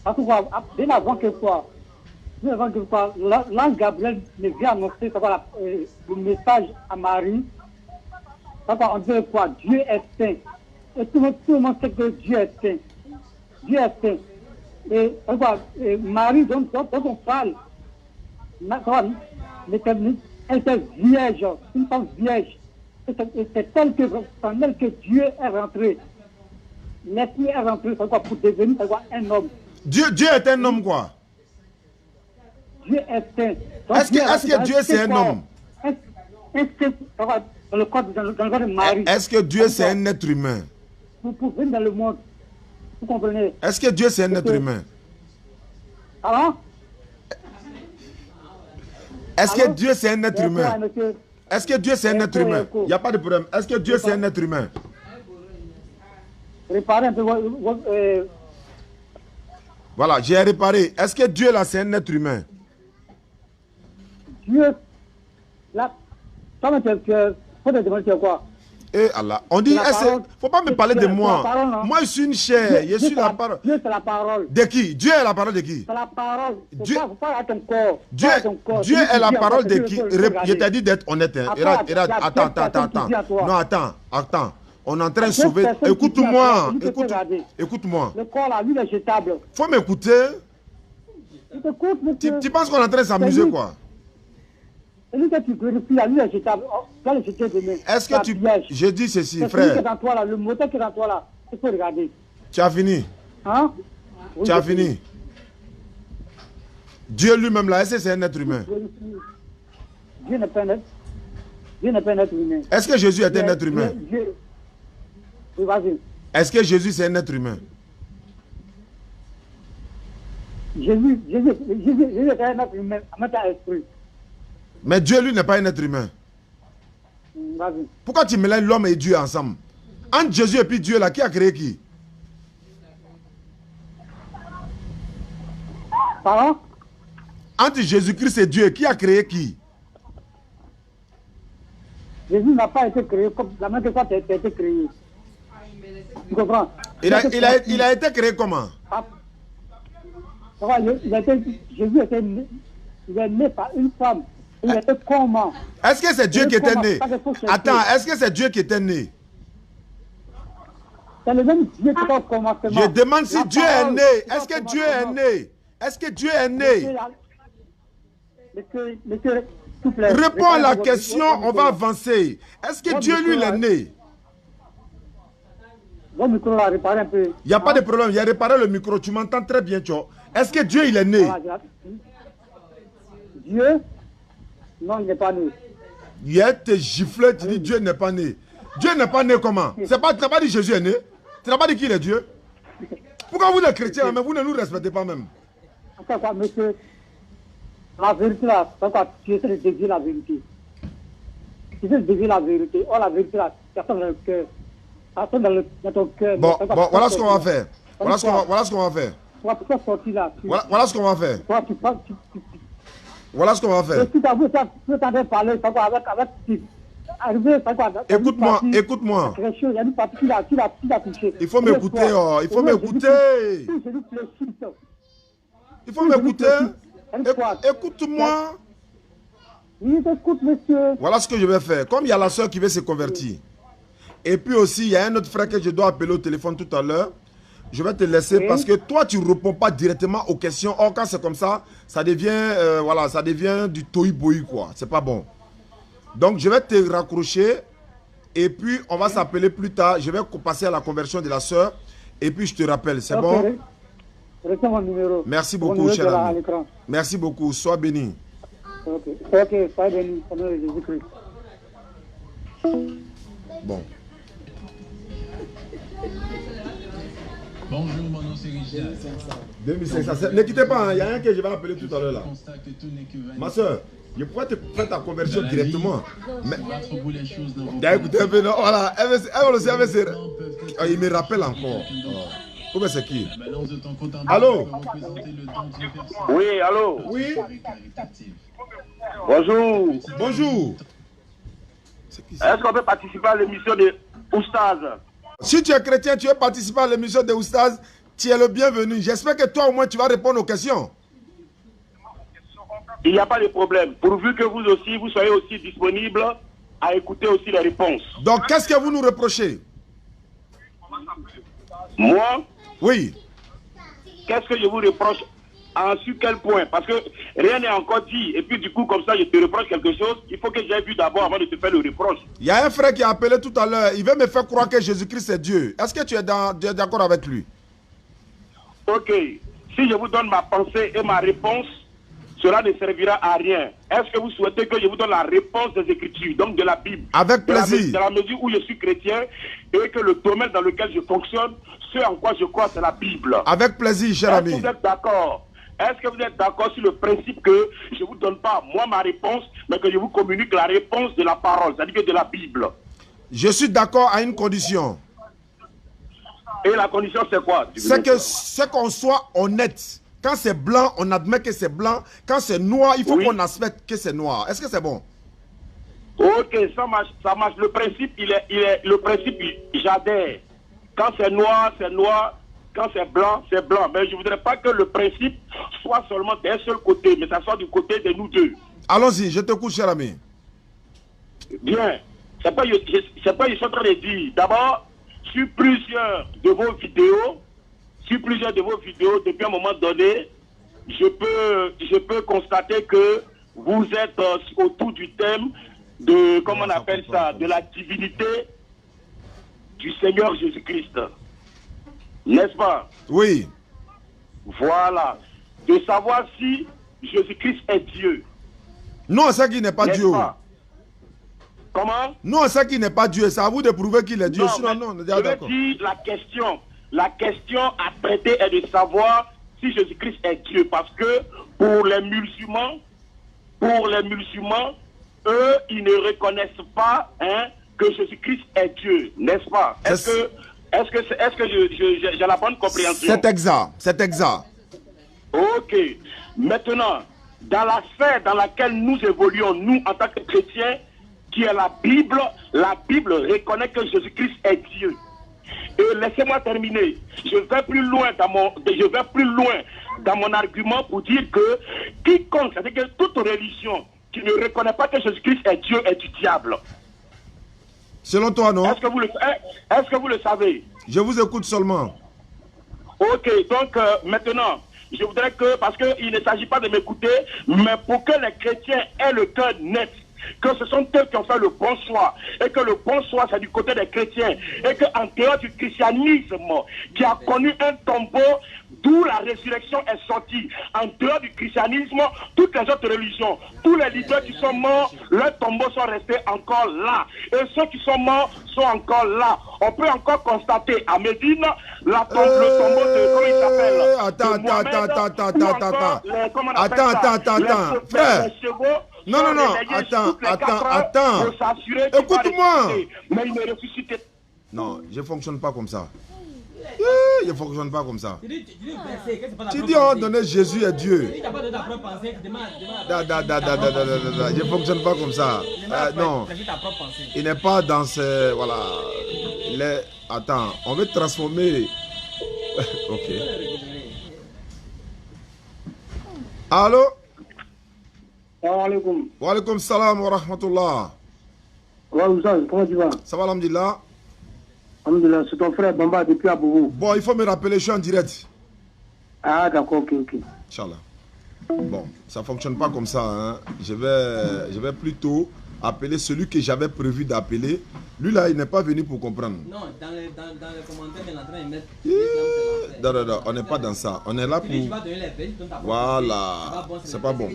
Parce que quoi, bien avant que quoi, l'ange Gabriel ne vient annoncer le message à Marie. On dit quoi? Dieu est saint. Et tout le monde sait que Dieu est saint. Dieu est saint. Et Marie, dont on parle, elle était vierge, une femme vierge. Et c'est tel que Dieu est rentré. L'esprit est rentré pour devenir un homme. Dieu est un homme quoi? Dieu est saint. Est-ce que Dieu c'est un homme? Est-ce que dans le corps de Marie? Est-ce que Dieu c'est un être humain? Pour venir dans le monde, vous comprenez? Est-ce que Dieu c'est un être humain? Alors? Est-ce que Dieu c'est un être humain? Est-ce que Dieu c'est un être humain? Il n'y a pas de problème. Est-ce que Dieu c'est un être humain? Réparez un peu. Voilà, j'ai réparé. Est-ce que Dieu là c'est un être humain? Dieu, là, ça me fait faut te demander quoi? Eh Allah, on dit, faut pas me parler de moi. Moi je suis une chair, je suis la parole. Dieu c'est la parole. De qui? Dieu est la parole de qui? C'est la parole. Dieu Dieu est la parole de qui? Je t'ai dit d'être honnête. Attends. Non, attends. On est en train de sauver. Écoute-moi. Écoute-moi. Le corps là, lui, il est jetable. Faut m'écouter. Tu penses qu'on est en train de s'amuser quoi? Lui que tu glorifies, lui, il est jetable. Tu vas le jeter demain. Est-ce que tu... Je dis ceci, frère. C'est celui qui est dans toi là, le moteur qui est dans toi là. Il faut regarder. Tu as fini? Hein? Oui, tu as fini? Dieu lui-même là, est-ce que c'est un être humain? Dieu n'est pas un être humain. Est-ce que Jésus est un être humain? Oui, vas-y. Est-ce que Jésus c'est un être humain? Jésus est un être humain, en même temps esprit. Mais Dieu lui n'est pas un être humain. Vas-y. Pourquoi tu mélanges l'homme et Dieu ensemble? Entre Jésus et puis Dieu là, qui a créé qui? Pardon? Entre Jésus-Christ et Dieu, qui a créé qui? Jésus n'a pas été créé comme la même que toi tu as été créé. Tu comprends? Il a été créé comment? Jésus était né, il est né par une femme. Il était comment? Est-ce que c'est Dieu qui était né? Attends, est-ce que c'est Dieu qui était né? C'est le même Dieu qui est au commencement. Je demande si Dieu est né. Est-ce que Dieu est né? Est-ce que Dieu est né? Monsieur, s'il vous plaît. Réponds à la question, on va avancer. Est-ce que Dieu, lui, est né? Votre micro là, réparez un peu. Il n'y a pas de problème, il a réparé le micro, tu m'entends très bien, tu vois. Est-ce que Dieu, il est né? Dieu? Non, il n'est pas né. Il a été giflé, tu dis Dieu n'est pas né. Dieu n'est pas né comment? Tu n'as pas dit Jésus est né? Tu n'as pas dit qu'il est Dieu? Pourquoi vous êtes chrétiens, mais vous ne nous respectez pas même? Attends quoi, monsieur? La vérité là, tu essaies de dévier la vérité. Tu essaies de dévier la vérité. Oh, la vérité là, personne dans le cœur. Personne dans ton cœur. Bon, voilà ce qu'on va faire. Voilà ce qu'on va faire. Pourquoi sortir là? Voilà ce qu'on va faire. Voilà ce qu'on va faire. Écoute-moi, écoute-moi. Il faut m'écouter, oh, il faut m'écouter. Il faut m'écouter. Écoute-moi. Oui, écoute, monsieur. Voilà ce que je vais faire. Comme il y a la soeur qui veut se convertir, Et puis aussi, il y a un autre frère que je dois appeler au téléphone tout à l'heure. Je vais te laisser parce que toi, tu ne réponds pas directement aux questions. Or, quand c'est comme ça, ça devient, voilà, ça devient du tohu-bohu, quoi. C'est pas bon. Donc, je vais te raccrocher et puis on va s'appeler plus tard. Je vais passer à la conversion de la sœur et puis je te rappelle. C'est bon? Restez mon numéro. Merci beaucoup, cher ami. Merci beaucoup. Sois béni. Ok, sois béni. Au nom de Jésus-Christ. Bon. Bonjour, mon nom c'est Richard. 2500. Ne quittez pas, il y a un que je vais appeler tout à l'heure là. Ma soeur, je pourrais te faire ta conversion directement. Mais écoutez un peu, non, voilà. Il me rappelle encore. Comment c'est qui? Allô? Oui, allô? Oui? Bonjour. Bonjour. Est-ce qu'on peut participer à l'émission de Oustaz? Si tu es chrétien, tu veux participer à l'émission de Oustaz, tu es le bienvenu. J'espère que toi au moins tu vas répondre aux questions. Il n'y a pas de problème. Pourvu que vous aussi, vous soyez aussi disponible à écouter aussi les réponses. Donc qu'est-ce que vous nous reprochez? Moi? Oui. Qu'est-ce que je vous reproche? Sur quel point? Parce que rien n'est encore dit. Et puis du coup, comme ça, je te reproche quelque chose. Il faut que j'aie vu d'abord avant de te faire le reproche. Il y a un frère qui a appelé tout à l'heure. Il veut me faire croire que Jésus-Christ est Dieu. Est-ce que tu es d'accord avec lui? Ok. Si je vous donne ma pensée et ma réponse, cela ne servira à rien. Est-ce que vous souhaitez que je vous donne la réponse des Écritures, donc de la Bible? Avec plaisir. Dans la mesure où je suis chrétien et que le domaine dans lequel je fonctionne, ce en quoi je crois, c'est la Bible. Avec plaisir, cher ami. Est-ce que vous êtes d'accord? Est-ce que vous êtes d'accord sur le principe que je ne vous donne pas, moi, ma réponse, mais que je vous communique la réponse de la parole, c'est-à-dire de la Bible? Je suis d'accord à une condition. Et la condition, c'est quoi? C'est qu'on soit honnête. Quand c'est blanc, on admet que c'est blanc. Quand c'est noir, il faut qu'on admette que c'est noir. Est-ce que c'est bon? Ok, ça marche, ça marche. Le principe, le principe, j'adhère. Quand c'est noir, c'est noir. Quand c'est blanc, c'est blanc. Mais je ne voudrais pas que le principe soit seulement d'un seul côté, mais ça soit du côté de nous deux. Allons-y, je t'écoute, cher ami. Bien. C'est pas je suis en train de dire. D'abord, sur plusieurs de vos vidéos, depuis un moment donné, je peux constater que vous êtes autour du thème de, comment on appelle ça, de la divinité du Seigneur Jésus-Christ. N'est-ce pas? Oui. Voilà. De savoir si Jésus-Christ est Dieu. Nous, on sait qu'il n'est pas Dieu. Comment? Nous, on sait qu'il n'est pas Dieu. C'est à vous de prouver qu'il est Dieu. Non, sinon, non, on est je veux dire la question à traiter est de savoir si Jésus-Christ est Dieu. Parce que pour les musulmans, eux, ils ne reconnaissent pas que Jésus-Christ est Dieu. N'est-ce pas? Est-ce que j'ai la bonne compréhension? C'est exact, c'est exact. Ok. Maintenant, dans la sphère dans laquelle nous évoluons, nous, en tant que chrétiens, qui est la Bible reconnaît que Jésus-Christ est Dieu. Et laissez-moi terminer. Je vais plus loin dans mon argument pour dire que quiconque, c'est-à-dire que toute religion qui ne reconnaît pas que Jésus-Christ est Dieu est du diable. Selon toi, non? Est-ce que vous le savez? Je vous écoute seulement. Ok, donc maintenant, je voudrais que, parce qu'il ne s'agit pas de m'écouter, mais pour que les chrétiens aient le cœur net, que ce sont eux qui ont fait le bon choix, et que le bon choix c'est du côté des chrétiens, et qu'en dehors du christianisme, qui a connu un tombeau, d'où la résurrection est sortie, en dehors du christianisme, toutes les autres religions, tous les leaders qui sont morts, leurs tombeaux sont restés encore là, et ceux qui sont morts sont encore là. On peut encore constater à Médine, le tombeau de, comment il s'appelle, attends, frère. Non, attends. Écoute-moi. Mais il me ressuscité. Non, je ne fonctionne pas comme ça. Je ne fonctionne pas comme ça. Tu dis, on donné Jésus est Dieu. Je ne fonctionne pas comme ça. Non. Il n'est pas dans ce... Voilà. Attends, on veut transformer... Ok. Allô? Wa alaikum salam wa rahmatullah. comment tu vas? Ça va, alhamdulillah. C'est ton frère Bamba depuis Aboubou. Bon, il faut me rappeler, je suis en direct. Ah, d'accord, ok. Inch'Allah. Bon, ça ne fonctionne pas comme ça. Hein. Je vais plutôt appeler celui que j'avais prévu d'appeler. Lui là, il n'est pas venu pour comprendre. Non, dans les commentaires, il est en train de mettre. Non, on n'est pas dans ça. On est là pour. Voilà. C'est pas bon.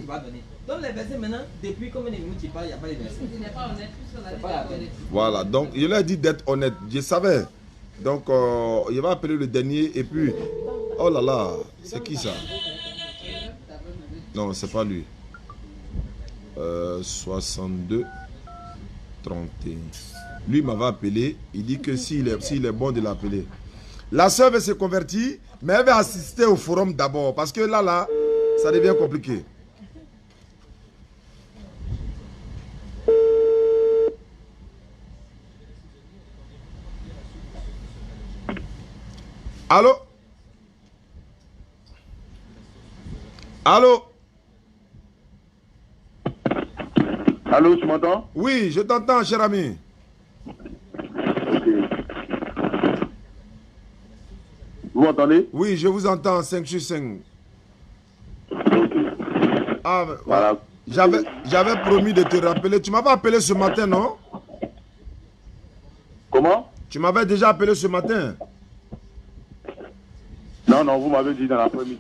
Donc les versets maintenant, depuis combien de minutes tu parles, il n'y a pas de versets. Tu n'es pas honnête, c'est pas honnête. Voilà, donc il a dit d'être honnête. Je savais. Donc il va appeler le dernier et puis. Oh là là, c'est qui ça? Non, c'est pas lui. 62 31. Lui m'avait appelé. Il dit que s'il est bon de l'appeler. La sœur veut se convertir, mais elle va assister au forum d'abord. Parce que là, ça devient compliqué. Allô? Allô? Allô, tu m'entends? Oui, je t'entends, cher ami. Ok. Vous m'entendez? Oui, je vous entends, 5 sur 5. Ok. Ah, Voilà. J'avais promis de te rappeler. Tu m'avais appelé ce matin, non? Comment? Tu m'avais déjà appelé ce matin. Non, vous m'avez dit dans l'après-midi.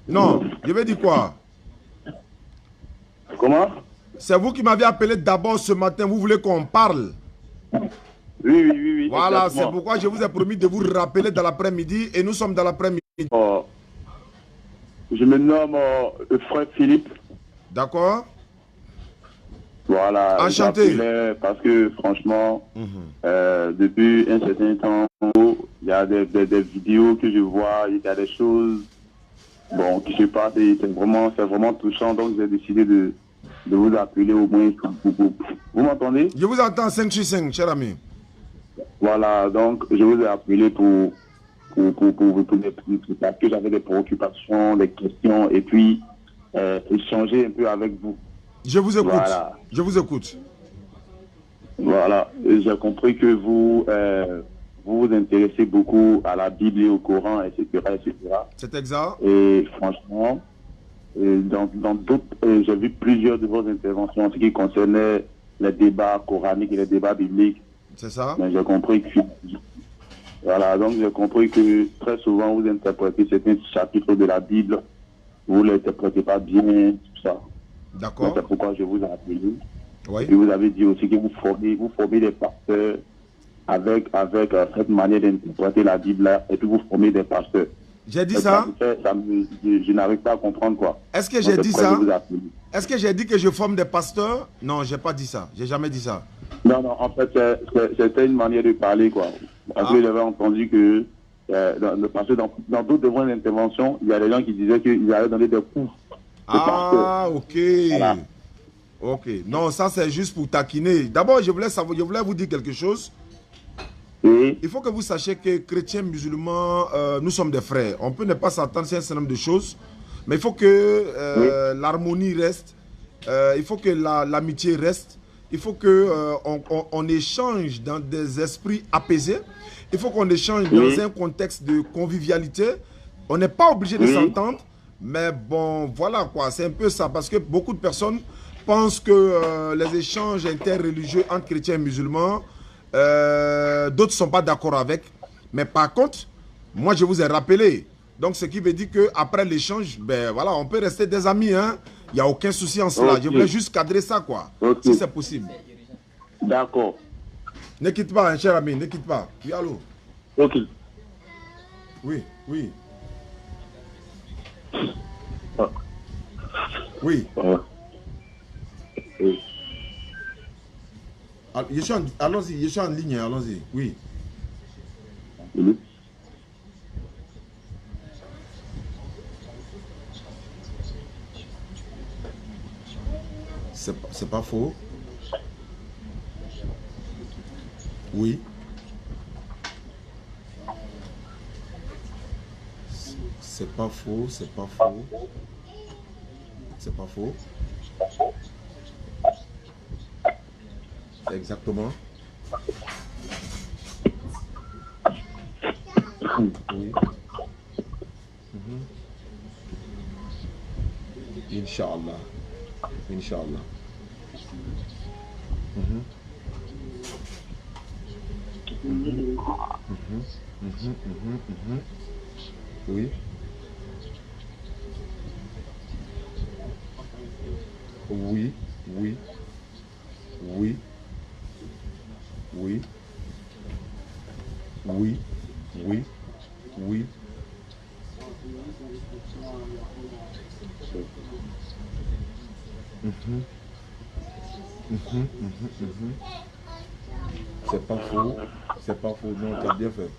Non, je vais dire quoi? Comment? C'est vous qui m'avez appelé d'abord ce matin. Vous voulez qu'on parle? Oui. Voilà, exactement. c'est pourquoi je vous ai promis de vous rappeler dans l'après-midi. Et nous sommes dans l'après-midi. Je me nomme frère Philippe. D'accord? Voilà. Enchanté. Parce que franchement, depuis un certain temps, il y a des vidéos que je vois, il y a des choses qui se passent et c'est vraiment touchant. Donc j'ai décidé de vous appeler au moins. Vous m'entendez? Je vous entends 5 sur 5, cher ami. Voilà, donc je vous ai appelé parce que j'avais des préoccupations, des questions et puis échanger un peu avec vous. Je vous écoute. Voilà. Je vous écoute. Voilà, j'ai compris que vous vous intéressez beaucoup à la Bible et au Coran, etc. C'est exact. Et franchement, dans d'autres, j'ai vu plusieurs de vos interventions en ce qui concernait les débats coraniques et les débats bibliques. C'est ça. Mais j'ai compris que très souvent vous interprétez certains chapitres de la Bible, vous ne l'interprétez pas bien, tout ça. D'accord. C'est pourquoi je vous ai appelé. Oui. Et vous avez dit aussi que vous formez des pasteurs avec cette manière d'interpréter la Bible là, et puis vous formez des pasteurs. J'ai dit ça? Je n'arrive pas à comprendre quoi. Est-ce que j'ai dit ça? Est-ce que j'ai dit que je forme des pasteurs? Non, j'ai pas dit ça. J'ai jamais dit ça. Non, en fait, c'était une manière de parler quoi. Parce que j'avais entendu que parce que dans d'autres de vos interventions, il y a des gens qui disaient qu'ils allaient donner des cours. Ah, ok. Voilà. Ok. Non, ça c'est juste pour taquiner. D'abord, je voulais vous dire quelque chose. Et Il faut que vous sachiez que chrétiens, musulmans, nous sommes des frères. On peut ne pas s'entendre sur un certain nombre de choses, mais il faut que l'harmonie reste, il faut que l'amitié reste, il faut qu'on échange dans des esprits apaisés, il faut qu'on échange dans un contexte de convivialité. On n'est pas obligé de s'entendre, mais bon, voilà quoi, c'est un peu ça, parce que beaucoup de personnes pensent que les échanges interreligieux entre chrétiens et musulmans, d'autres ne sont pas d'accord avec. Mais par contre, moi je vous ai rappelé. Donc ce qui veut dire qu'après l'échange, ben voilà, on peut rester des amis. Hein. Il n'y a aucun souci en cela. Je voulais juste cadrer ça quoi. Si c'est possible. D'accord. Ne quitte pas, hein, cher ami, ne quitte pas. Oui, allô. Ok. Oui. Oui. Oui. Allons-y, je suis en ligne, allons-y. Oui. C'est pas faux. Oui. C'est pas faux, c'est pas faux. C'est pas faux. Exactement. Oui. Inch'Allah. Inch'Allah. Oui. Oui, oui, oui, oui, oui, oui, oui. C'est pas faux, c'est pas faux, non, tu as bien fait.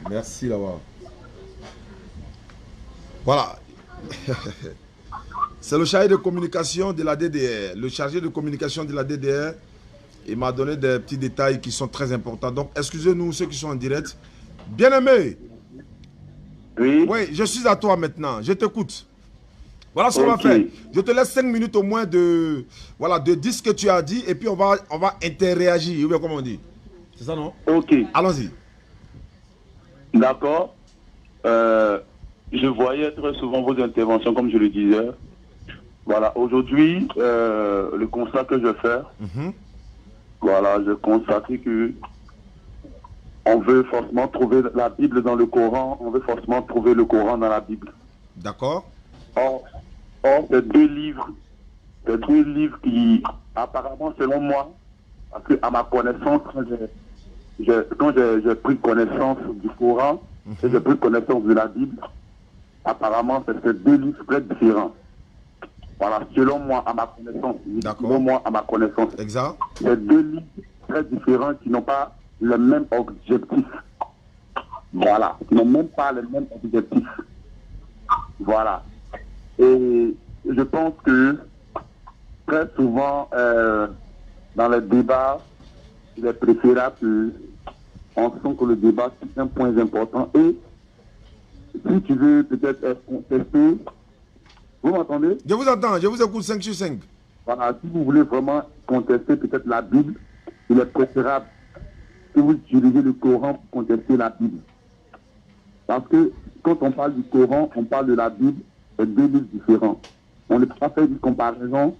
Merci d'avoir. Voilà. C'est le chargé de communication de la DDR. Le chargé de communication de la DDR, il m'a donné des petits détails qui sont très importants. Donc, excusez-nous ceux qui sont en direct. Bien-aimé. Oui. Oui, je suis à toi maintenant. Je t'écoute. Voilà ce qu'on va faire. Je te laisse 5 minutes au moins de, voilà, de dire ce que tu as dit et puis on va interréagir, ou bien comment on dit. C'est ça, non? Ok. Allons-y. D'accord. Je voyais très souvent vos interventions, comme je le disais. Voilà, aujourd'hui, le constat que je fais, voilà, je constate que on veut forcément trouver la Bible dans le Coran, on veut forcément trouver le Coran dans la Bible. D'accord. Or, ces deux livres qui, apparemment, selon moi, parce que à ma connaissance, quand j'ai pris connaissance du Coran et j'ai pris connaissance de la Bible, apparemment, c'est ces deux livres très différents. Voilà, selon moi, à ma connaissance. Selon moi, à ma connaissance. Exact. C'est deux livres très différents qui n'ont pas le même objectif. Voilà, qui n'ont même pas le même objectif. Voilà. Et je pense que très souvent, dans les débats, il est préférable qu'on sent que le débat, c'est un point important. Et si tu veux peut-être contester, vous m'entendez? Je vous entends, je vous écoute 5 sur 5. Voilà, si vous voulez vraiment contester peut-être la Bible, il est préférable que vous utilisez le Coran pour contester la Bible. Parce que quand on parle du Coran, on parle de la Bible, c'est deux livres différents. On ne peut pas faire une comparaison,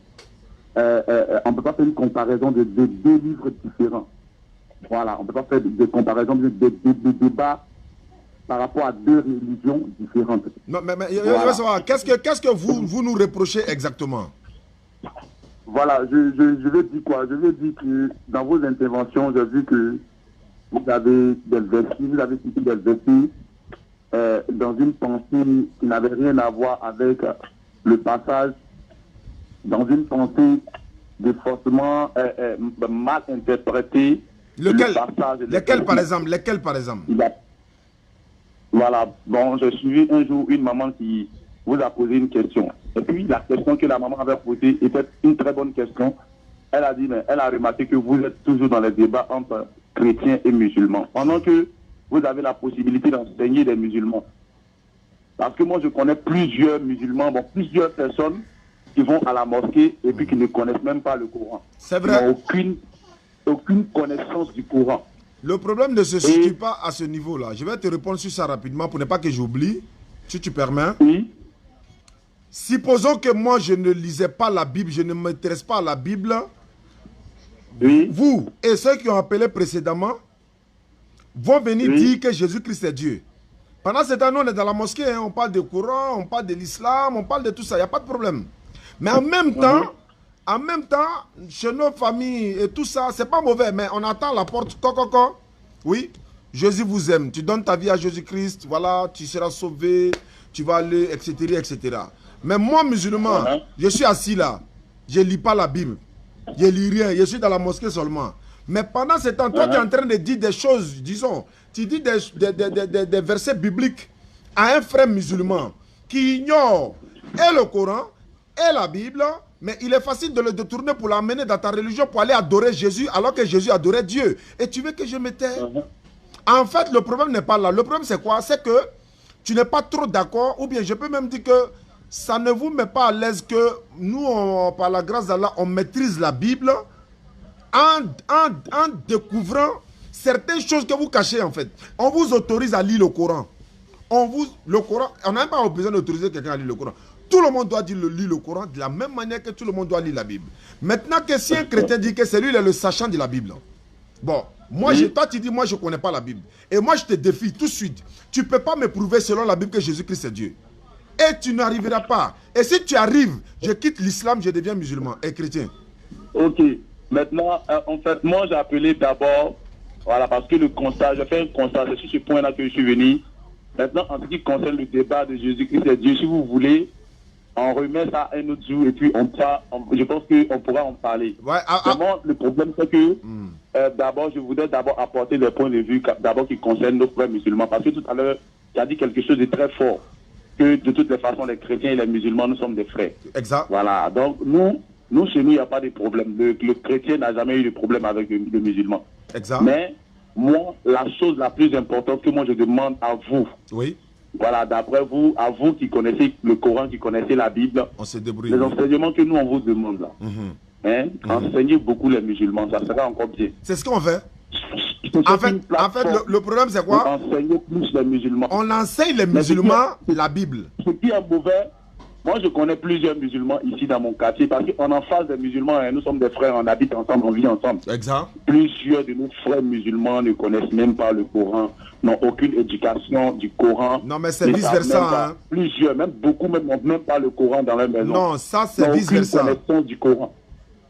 on peut pas faire une comparaison de deux livres différents. Voilà, on ne peut pas faire des comparaisons, des débats par rapport à deux religions différentes. Non, mais voilà. Je veux savoir, qu'est-ce que vous nous reprochez exactement? Voilà, je veux dire quoi? Je veux dire que dans vos interventions, j'ai vu que vous avez des versets, vous avez cité des versets dans une pensée qui n'avait rien à voir avec le passage, dans une pensée de forcément mal interprétée. Lesquels par exemple? Voilà, bon, j'ai suivi un jour une maman qui vous a posé une question. Et puis la question que la maman avait posée était une très bonne question. Elle a dit, mais elle a remarqué que vous êtes toujours dans les débats entre chrétiens et musulmans. Pendant que vous avez la possibilité d'enseigner des musulmans. Parce que moi, je connais plusieurs musulmans, bon, plusieurs personnes qui vont à la mosquée et puis qui ne connaissent même pas le Coran. C'est vrai. Ils n'ont aucune connaissance du Coran. Le problème ne se situe pas à ce niveau-là. Je vais te répondre sur ça rapidement pour ne pas que j'oublie, si tu permets. Oui. Supposons que moi, je ne lisais pas la Bible, je ne m'intéresse pas à la Bible. Oui. Vous et ceux qui ont appelé précédemment vont venir dire que Jésus-Christ est Dieu. Pendant ce temps, nous, on est dans la mosquée, hein, on parle de Coran, on parle de l'islam, on parle de tout ça, il n'y a pas de problème. Mais en même temps, chez nos familles et tout ça, c'est pas mauvais, mais on attend la porte, oui, Jésus vous aime, tu donnes ta vie à Jésus-Christ, voilà, tu seras sauvé, tu vas aller, etc., etc. Mais moi, musulman, je suis assis là, je ne lis pas la Bible, je ne lis rien, je suis dans la mosquée seulement. Mais pendant ce temps, toi, tu es en train de dire des choses, disons, tu dis des versets bibliques à un frère musulman qui ignore et le Coran et la Bible, mais il est facile de le détourner pour l'amener dans ta religion pour aller adorer Jésus alors que Jésus adorait Dieu. Et tu veux que je me taise? En fait, le problème n'est pas là. Le problème, c'est quoi? C'est que tu n'es pas trop d'accord, ou bien je peux même dire que ça ne vous met pas à l'aise que nous, par la grâce d'Allah, on maîtrise la Bible en découvrant certaines choses que vous cachez en fait. On vous autorise à lire le Coran. Le Coran, on n'a même pas besoin d'autoriser quelqu'un à lire le Coran. Tout le monde doit lire le Coran de la même manière que tout le monde doit lire la Bible. Maintenant que si un chrétien dit que c'est lui le sachant de la Bible, bon, moi, toi tu dis, moi je ne connais pas la Bible. Et moi je te défie tout de suite. Tu ne peux pas me prouver selon la Bible que Jésus-Christ est Dieu. Et tu n'arriveras pas. Et si tu arrives, je quitte l'islam, je deviens musulman et chrétien. Ok. Maintenant, en fait, moi j'ai appelé d'abord, voilà, parce que le constat, j'ai fait un constat, c'est sur ce point-là que je suis venu. Maintenant, en ce qui concerne le débat de Jésus-Christ et Dieu, si vous voulez, on remet ça un autre jour et puis je pense qu'on pourra en parler. Ouais, Vraiment, le problème, c'est que d'abord, je voudrais d'abord apporter des points de vue d'abord qui concernent nos frères musulmans. Parce que tout à l'heure, tu as dit quelque chose de très fort, que de toutes les façons, les chrétiens et les musulmans, nous sommes des frères. Exact. Voilà, donc nous chez nous, il n'y a pas de problème. Le chrétien n'a jamais eu de problème avec le musulman. Exact. Mais moi, la chose la plus importante que moi je demande à vous, oui. Voilà, d'après vous, à vous qui connaissez le Coran, qui connaissez la Bible, on se débrouille. Les enseignements que nous on vous demande là, enseignez beaucoup les musulmans, ça sera encore bien. C'est ce qu'on fait. En fait, le problème c'est quoi? Enseignez plus les musulmans. On enseigne les musulmans la Bible. Ce qui est mauvais, moi je connais plusieurs musulmans ici dans mon quartier, parce qu'en en face des musulmans, nous sommes des frères, on habite ensemble, on vit ensemble. Exact. Plusieurs de nos frères musulmans ne connaissent même pas le Coran, n'ont aucune éducation du Coran. Non mais c'est vice-versa. Hein. Plusieurs, même beaucoup n'ont même pas le Coran dans leur maison. Non, ça c'est vice-versa. Connaissance du Coran.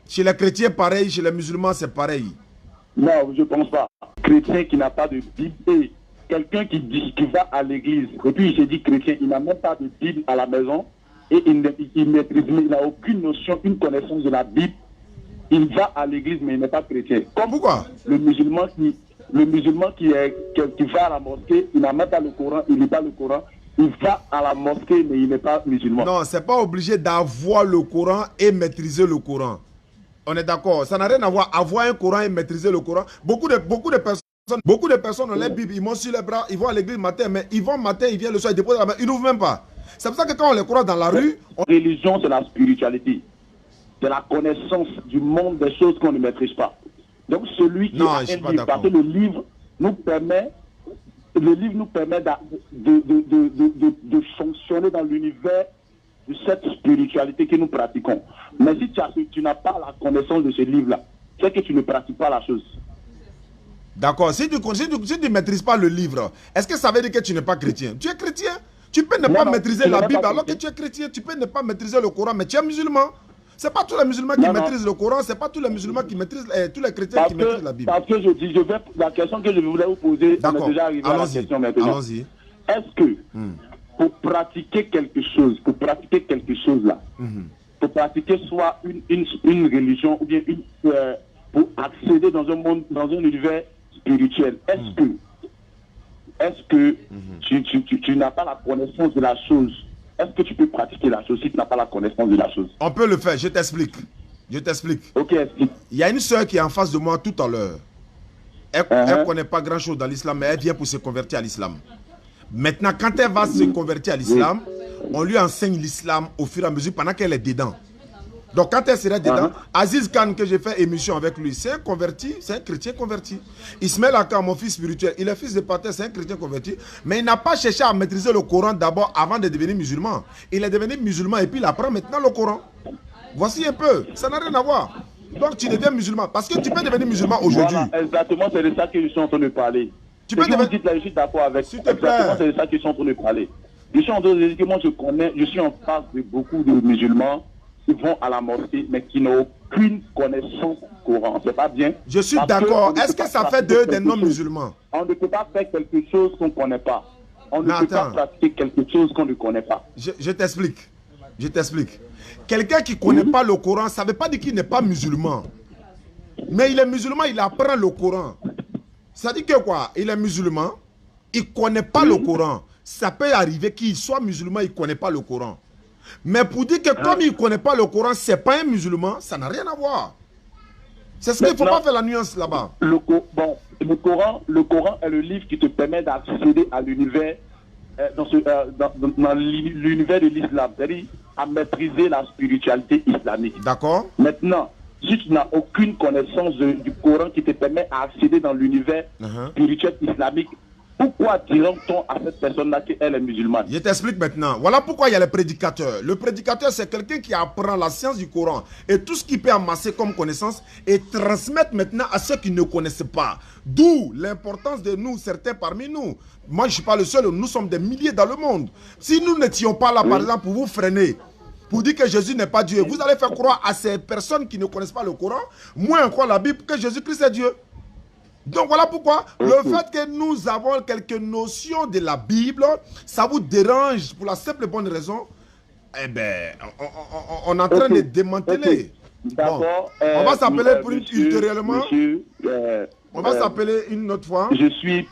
Chez les chrétiens pareil, chez les musulmans c'est pareil. Non, je pense pas. Chrétien qui n'a pas de Bible et quelqu'un qui va à l'église, et puis il se dit chrétien, il n'a même pas de Bible à la maison, et il n'a aucune notion, une connaissance de la Bible. Il va à l'église, mais il n'est pas chrétien. Comme pourquoi? Le musulman qui va à la mosquée, il n'a même pas le Coran, il lit pas le Coran. Il va à la mosquée, mais il n'est pas musulman. Non, c'est pas obligé d'avoir le Coran et maîtriser le Coran. On est d'accord. Ça n'a rien à voir. Avoir un Coran et maîtriser le Coran. Beaucoup de personnes ont les Bibles, ils montent sur les bras, ils vont à l'église matin, mais ils vont matin, ils viennent le soir, ils déposent la main, ils n'ouvrent même pas. C'est pour ça que quand on les croise dans la rue... La religion, c'est la spiritualité. C'est la connaissance du monde des choses qu'on ne maîtrise pas. Donc celui qui a un livre, parce que le livre nous permet de fonctionner dans l'univers de cette spiritualité que nous pratiquons. Mais si tu n'as pas la connaissance de ce livre-là, c'est que tu ne pratiques pas la chose. D'accord. Si tu ne maîtrises pas le livre, est-ce que ça veut dire que tu n'es pas chrétien? Tu es chrétien. Tu peux ne pas maîtriser la Bible alors que tu es chrétien. Tu peux ne pas maîtriser le Coran, mais tu es musulman. Ce n'est pas tous les musulmans qui maîtrisent le Coran, ce n'est pas tous les musulmans qui maîtrisent, tous les chrétiens qui maîtrisent la Bible. Parce que la question que je voulais vous poser, on est déjà arrivé à la question maintenant. Allons-y. Est-ce que pour pratiquer quelque chose, là, pour pratiquer soit une religion ou bien pour accéder dans un monde, dans un univers spirituel, est-ce que tu n'as pas la connaissance de la chose? Est-ce que tu peux pratiquer la chose si tu n'as pas la connaissance de la chose? On peut le faire, je t'explique. Ok, explique. Il y a une soeur qui est en face de moi tout à l'heure. Elle ne connaît pas grand-chose dans l'islam, mais elle vient pour se convertir à l'islam. Maintenant, quand elle va se convertir à l'islam, on lui enseigne l'islam au fur et à mesure pendant qu'elle est dedans. Donc quand elle sera dedans, Aziz Khan, que j'ai fait émission avec lui, c'est un converti, c'est un chrétien converti. Ismaël Aka, mon fils spirituel, il est fils de Pater, c'est un chrétien converti. Mais il n'a pas cherché à maîtriser le Coran d'abord avant de devenir musulman. Il est devenu musulman et puis il apprend maintenant le Coran. Voici un peu, ça n'a rien à voir. Donc tu deviens musulman, parce que tu peux devenir musulman aujourd'hui. Voilà, exactement, c'est de ça que je suis en train de parler. Tu peux devenir... Là, je suis d'accord avec. S'il te plaît. Exactement, c'est de ça que je suis en train de parler. Je suis en train de dire que moi je suis en face de beaucoup de musulmans qui vont à la mosquée, mais qui n'ont aucune connaissance du Coran. C'est pas bien. Je suis d'accord. Est-ce que ça fait d'eux des non-musulmans? On ne peut pas faire quelque chose qu'on ne connaît pas. On ne peut pas pratiquer quelque chose qu'on ne connaît pas. Je t'explique. Quelqu'un qui ne connaît pas le Coran, ça ne veut pas dire qu'il n'est pas musulman. Mais il est musulman, il apprend le Coran. Ça dit que quoi? Il est musulman, il ne connaît pas le Coran. Ça peut arriver qu'il soit musulman, il ne connaît pas le Coran. Mais pour dire que comme il ne connaît pas le Coran, ce n'est pas un musulman, ça n'a rien à voir. C'est ce qu'il ne faut pas faire la nuance là-bas. Le Coran est le livre qui te permet d'accéder à l'univers, dans l'univers de l'islam, c'est-à-dire à maîtriser la spiritualité islamique. D'accord. Maintenant, si tu n'as aucune connaissance du Coran qui te permet d'accéder dans l'univers spirituel islamique, pourquoi dirait-on à cette personne-là qu'elle est musulmane? Je t'explique maintenant. Voilà pourquoi il y a les prédicateurs. Le prédicateur, c'est quelqu'un qui apprend la science du Coran et tout ce qu'il peut amasser comme connaissance et transmettre maintenant à ceux qui ne connaissent pas. D'où l'importance de nous, certains parmi nous. Moi, je ne suis pas le seul, nous sommes des milliers dans le monde. Si nous n'étions pas là, par exemple, pour vous freiner, pour dire que Jésus n'est pas Dieu, vous allez faire croire à ces personnes qui ne connaissent pas le Coran, moins encore la Bible, que Jésus-Christ est Dieu. Donc voilà pourquoi le fait que nous avons quelques notions de la Bible, ça vous dérange pour la simple et bonne raison, eh bien, on est en train de démanteler. D'accord. Bon, on va s'appeler pour ultérieurement. On va s'appeler une autre fois. Je suis,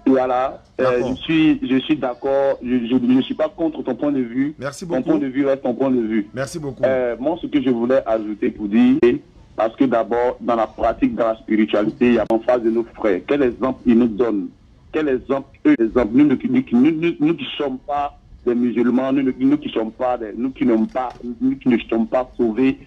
voilà, je suis d'accord. Je ne suis pas contre ton point de vue. Merci beaucoup. Ton point de vue reste ton point de vue. Merci beaucoup. Moi, ce que je voulais ajouter pour dire, parce que d'abord, dans la pratique, dans la spiritualité, il y a en face de nos frères. Quel exemple ils nous donnent? Quel exemple, eux, exemple, nous qui ne sommes pas des musulmans, nous qui ne sommes pas, nous qui ne sommes pas sauvés,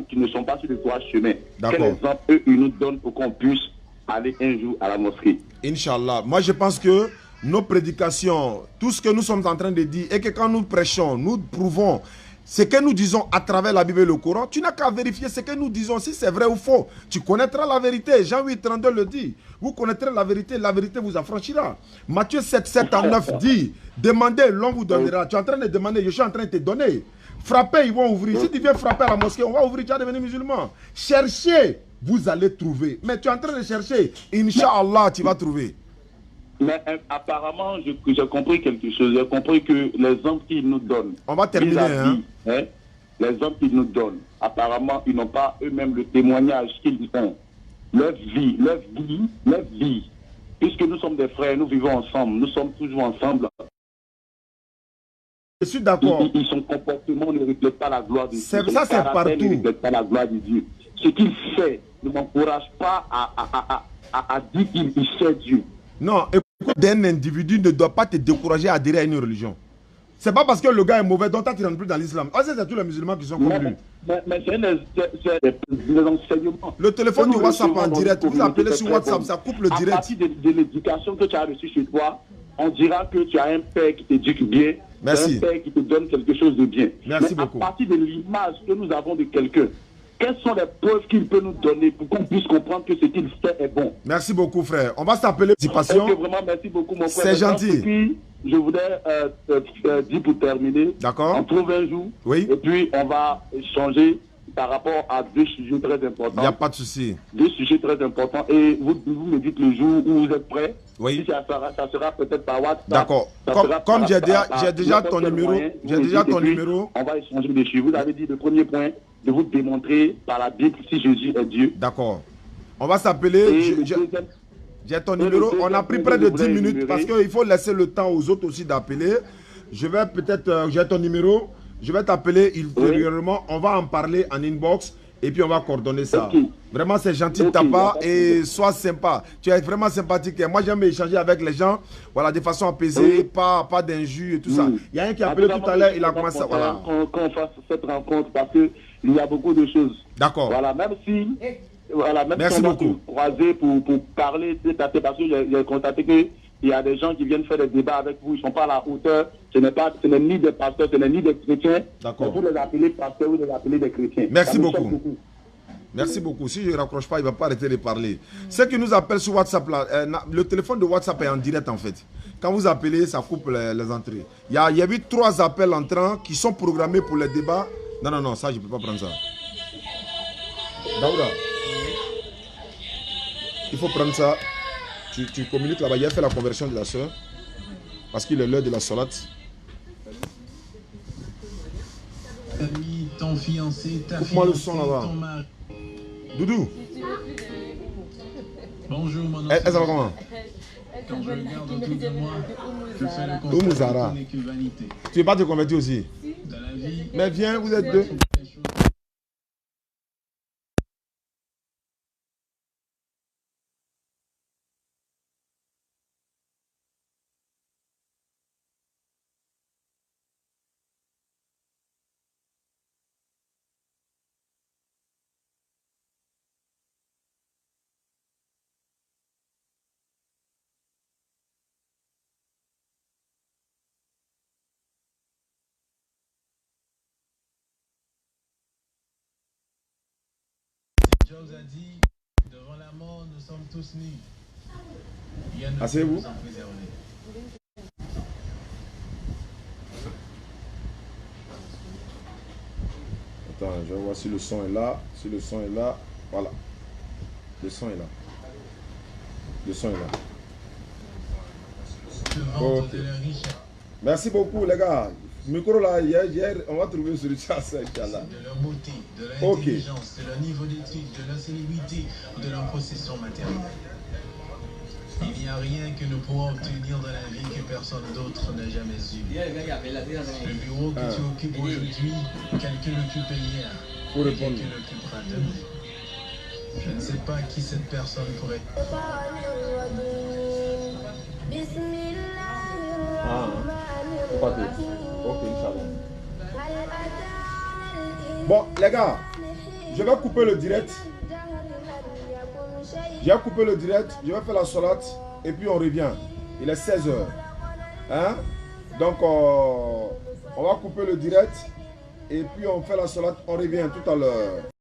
qui ne sont pas sur le droit chemin. Quel exemple, eux, ils nous donnent pour qu'on puisse aller un jour à la mosquée? Inch'Allah. Moi, je pense que nos prédications, tout ce que nous sommes en train de dire, et que quand nous prêchons, nous prouvons ce que nous disons à travers la Bible et le Coran, tu n'as qu'à vérifier ce que nous disons, si c'est vrai ou faux. Tu connaîtras la vérité. Jean 8, 32 le dit. Vous connaîtrez la vérité vous affranchira. Matthieu 7, 7 à 9 dit, demandez, l'on vous donnera. Tu es en train de demander, je suis en train de te donner. Frappez, ils vont ouvrir. Si tu viens frapper à la mosquée, on va ouvrir, tu vas devenir musulman. Cherchez, vous allez trouver. Mais tu es en train de chercher, Inch'Allah, tu vas trouver. Mais apparemment, j'ai compris quelque chose. J'ai compris que les hommes qu'ils nous donnent, on va terminer, les hommes qu'ils nous donnent, apparemment, ils n'ont pas eux-mêmes le témoignage qu'ils font. Leur vie. Puisque nous sommes des frères, nous vivons ensemble, nous sommes toujours ensemble. Je suis d'accord. Son comportement ne reflète pas la gloire de Dieu. Ça, c'est partout. Ne reflète pas la gloire de Dieu. Ce qu'il fait ne m'encourage pas à dire qu'il sait Dieu. Non, écoute, un individu ne doit pas te décourager à adhérer à une religion. C'est pas parce que le gars est mauvais, donc tu ne rentres plus dans l'islam. Ah, c'est tous les musulmans qui sont comme lui. Mais c'est des enseignements. Le téléphone du WhatsApp en direct, vous appelez sur WhatsApp, ça coupe le direct. À partir de l'éducation que tu as reçue chez toi, on dira que tu as un père qui t'éduque bien, merci. Un père qui te donne quelque chose de bien. Merci beaucoup. À partir de l'image que nous avons de quelqu'un, quelles sont les preuves qu'il peut nous donner pour qu'on puisse comprendre que ce qu'il fait est bon? Merci beaucoup, frère. On va s'appeler participation. Vraiment, merci beaucoup, mon frère. C'est gentil. Et puis, je voudrais dire pour terminer, on trouve un jour, et puis on va échanger par rapport à deux sujets très importants. Il n'y a pas de souci. Deux sujets très importants. Et vous me dites le jour où vous êtes prêts. Oui. Si ça sera peut-être par WhatsApp. D'accord. Comme j'ai déjà ton numéro. On va échanger dessus. Vous avez dit le premier point, de vous démontrer par la Bible si Jésus est Dieu. D'accord. On va s'appeler. J'ai ton numéro. On a pris près de 10 minutes parce qu'il faut laisser le temps aux autres aussi d'appeler. Je vais peut-être. J'ai ton numéro. Je vais t'appeler ultérieurement. On va en parler en inbox et puis on va coordonner ça. Vraiment, c'est gentil de ta part et sois sympa. Tu es vraiment sympathique. Moi, j'aime échanger avec les gens, voilà, de façon apaisée, pas d'injures et tout ça. Il y a un qui a appelé tout à l'heure, il a commencé. Voilà. Qu'on fasse cette rencontre parce qu'il y a beaucoup de choses. D'accord. Voilà, même si. Voilà, même merci si on beaucoup. Va se croiser pour parler, parce que j'ai constaté que il y a des gens qui viennent faire des débats avec vous, ils ne sont pas à la hauteur. Ce n'est ni des pasteurs, ce n'est ni des chrétiens. D'accord. Vous les appelez pasteurs, vous les appelez des chrétiens. Merci beaucoup. Merci beaucoup. Si je ne raccroche pas, il ne va pas arrêter de parler. Ceux qui nous appellent sur WhatsApp, là, le téléphone de WhatsApp est en direct en fait. Quand vous appelez, ça coupe les entrées. Il y a eu 3 appels entrants qui sont programmés pour les débats. Non, ça, je ne peux pas prendre ça. Daouda, il faut prendre ça. Tu communiques là-bas. Il a fait la conversion de la soeur. Parce qu'il est l'heure de la salate. Ami, ton fiancé, ta coupe-moi le fiancée, son là-bas. ton mari. Doudou. Bonjour mon enfant. Elle va comment? Quand je regarde autour de moi, je fais le constat que tout n'est que vanité. Tu ne veux pas te convertir aussi? Dans la vie, mais viens, vous êtes deux. Job a dit, devant la mort, nous sommes tous nus. Asseyez-vous. Attends, je vais voir si le son est là. Si le son est là, voilà. Le son est là. Le son est là. Ok. Merci beaucoup, les gars. Micro là, hier, on va trouver sur le chat, ça, Inch'Allah. De leur beauté, de leur intelligence, de leur niveau d'études, de leur célébrité, de leur possession matérielle. Il n'y a rien que nous pourrons obtenir dans la vie que personne d'autre n'a jamais eu. Le bureau que tu occupes aujourd'hui, quelqu'un l'occupait hier. Pour répondre. Quelqu'un l'occupera demain. Je ne sais pas qui cette personne pourrait être. Ok, Inch'Allah. Bon, les gars, je vais couper le direct. J'ai coupé le direct, je vais faire la salade et puis on revient. Il est 16h. Hein? Donc, on va couper le direct et puis on fait la salade, on revient tout à l'heure.